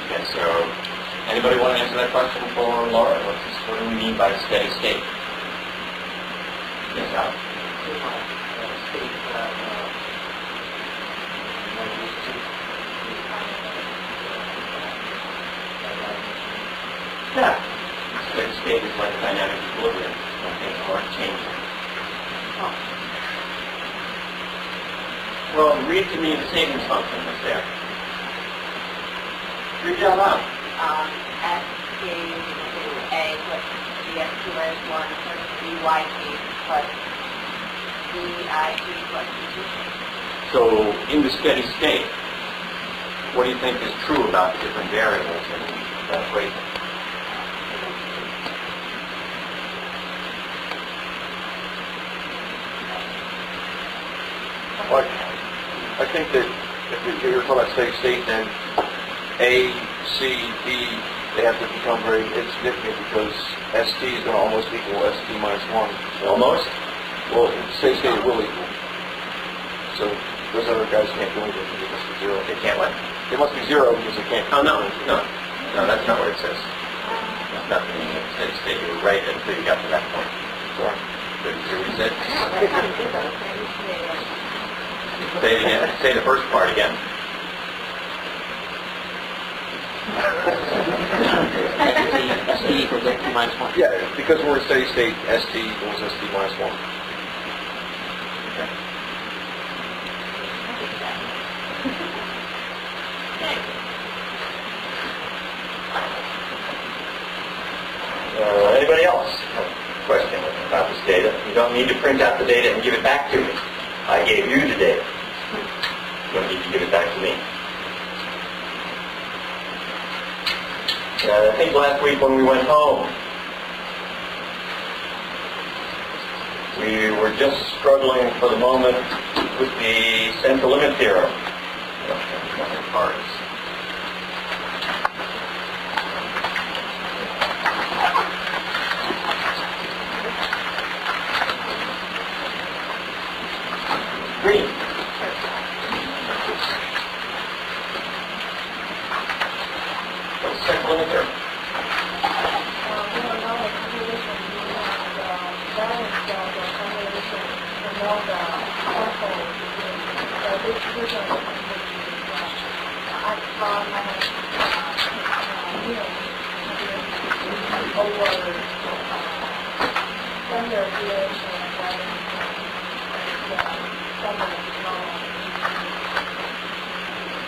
Okay, so anybody want to answer that question for Laura? What do we mean by steady state? Yes, Al? Yeah. Steady state is like a dynamic equilibrium. Things aren't changing. Oh. Well, read to me the savings function that's there. Read it out loud. ST A plus DST minus 1 plus DYT plus DIT plus DT. So, in the steady state, what do you think is true about the different variables in that equation? Well, I think that if you're talking about steady state, then A, C, D, they have to become very insignificant because ST is going to almost equal ST minus 1. Almost? Well, steady state it will equal. So those other guys can't do anything because it must be 0. They can't what? It must be 0 because they can't. Oh, no, that's not what it says. That's not the meaning of steady state. You were right until you got to that point. Sorry. Did you hear what he said? Say it again. Say the first part again. ST equals ST minus 1. Yeah, because we're in steady state, ST equals ST minus 1. Okay. Anybody else have a question about this data? You don't need to print out the data and give it back to me. I gave you the data. You don't need to give it back to me. I think last week when we went home, we were just struggling for the moment with the central limit theorem. Cards. Green. What's the central limit theorem?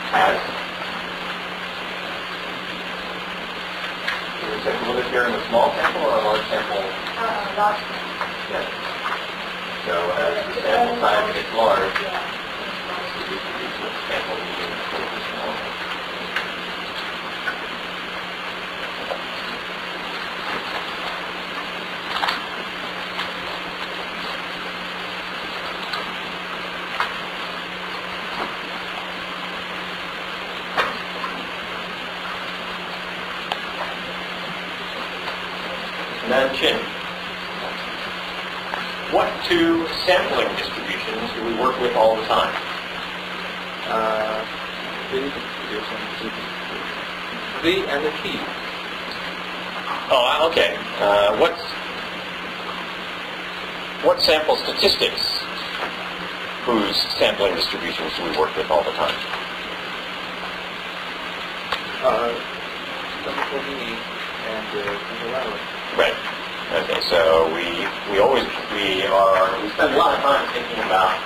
As is the central limit theorem a small sample or a large sample? Large. Yes. So as the sample size gets large, the sample mean is small. Now, Chin, what two sampling distributions do we work with all the time? V and the T. Oh, okay. What sample statistics whose sampling distributions do we work with all the time? Right. Okay. So we spend a lot of time thinking about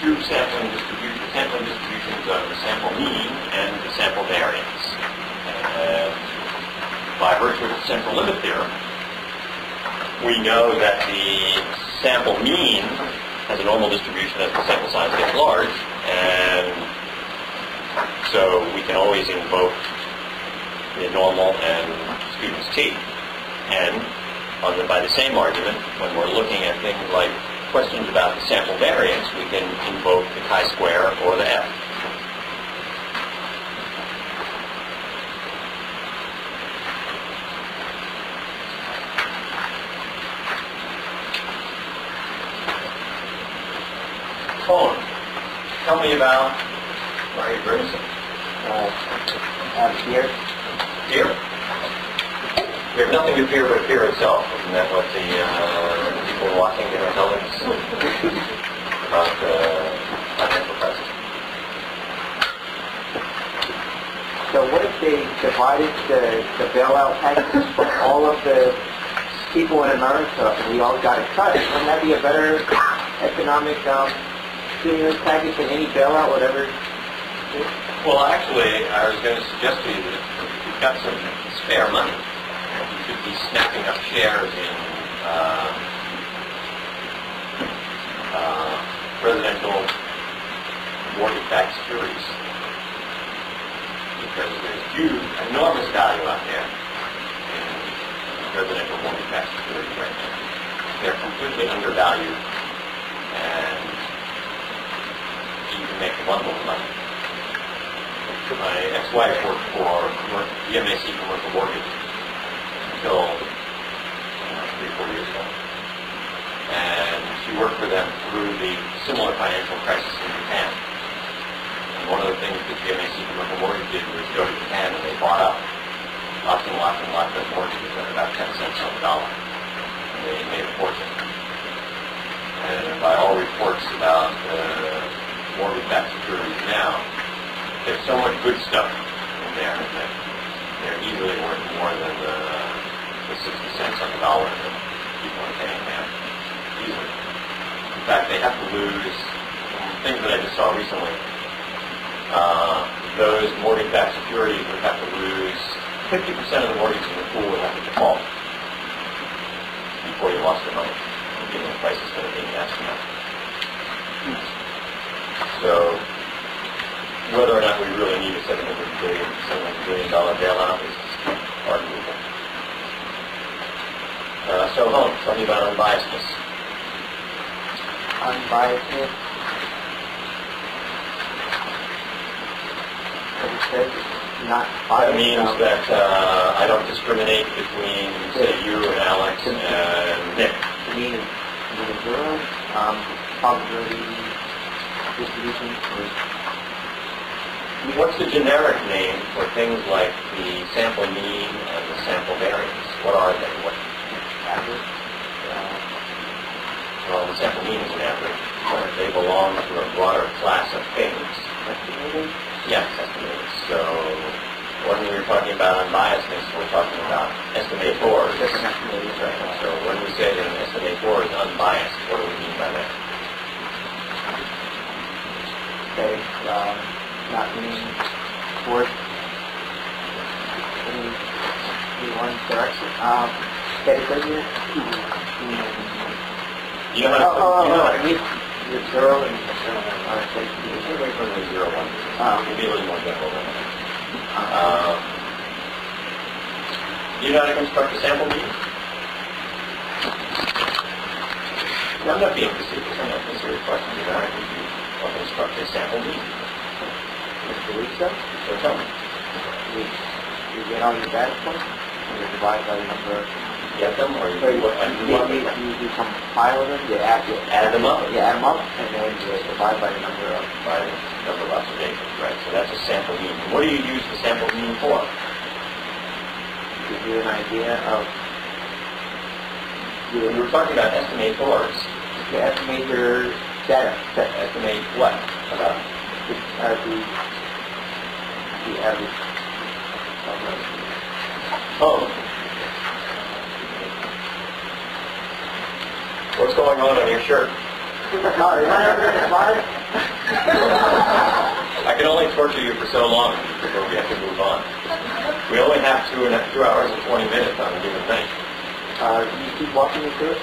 two sampling distributions of the sample mean and the sample variance. And by virtue of the central limit theorem, we know that the sample mean has a normal distribution as the sample size gets large, and so we can always invoke the normal and student's t. And by the same argument, when we're looking at things like questions about the sample variance, we can invoke the chi-square or the f. Phone. Tell me about, why are you grimacing? Fear. Fear? We have nothing to fear but fear itself. Isn't that what the people in Washington are telling us about the financial crisis? So what if they divided the bailout packages for all of the people in America and we all got a cut? Wouldn't that be a better economic stimulus package than any bailout, whatever? Well, actually, I was going to suggest to you that if you've got some spare money, you should be snapping up shares in residential mortgage-backed securities. Because there's huge, enormous value out there in residential mortgage-backed securities right now. They're completely undervalued, and you can make a bundle of money. My ex-wife worked for the MAC Commercial Mortgage until 3-4 years ago. And she worked for them through the similar financial crisis in Japan. And one of the things that the MAC Commercial Mortgage did was go to Japan and they bought up lots and lots and lots of mortgages at about 10 cents on the dollar. And they made a fortune. And by all reports about mortgage-backed securities now, there's so much good stuff in there that they're easily worth more than the 60 cents on the dollar that people are paying now. Easily. In fact, they have to lose, things that I just saw recently, those mortgage-backed securities would have to lose 50% of the mortgages in the pool would have to default before you lost the money, given the prices that are being asked now. So, whether or not we really need a $700 billion bailout is arguable. So, Holmes, tell me about unbiasedness. Unbiasedness. As it says, not biased. That means that I don't discriminate between, say, you and Alex and Nick. Mean and zero. Probability distribution. What's the generic name for things like the sample mean and the sample variance? What are they? What Average. Well, the sample mean is an average. They belong to a broader class of things. Estimated. Yes, estimated. So when we're talking about unbiasedness, we're talking about estimators. Right. So when we say that an estimator is unbiased, what do we mean by that? Okay. Not being forced in one direction. You know how to the zero and away from the 0, 1. We'll be a little more general than that. You know how to construct a sample mean? I'm not being facetious. I'm asking a serious question. You know how to construct a sample mean? So tell me. You get all your data points and you divide by the number of... Get them, or you you compile them, you add them up. You add them up, and then you divide by the number of observations. Right. So that's a sample mean. What do you use the sample mean for? To give you an idea of... We were talking about estimators. To estimate your data set. Estimate what? About the average. Oh. What's going on your shirt? I can only torture you for so long before we have to move on. We only have 2 hours and 20 minutes on a given night. Can you keep walking me through it?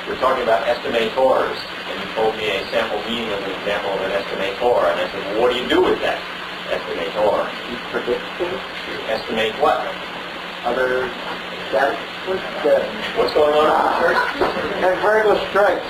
We're talking about estimators, and you told me a sample mean was an example of an estimator, and I said, well, what do you do with that estimator? You predict things? You estimate what? Other data. What's going on in the church? And vertical strikes.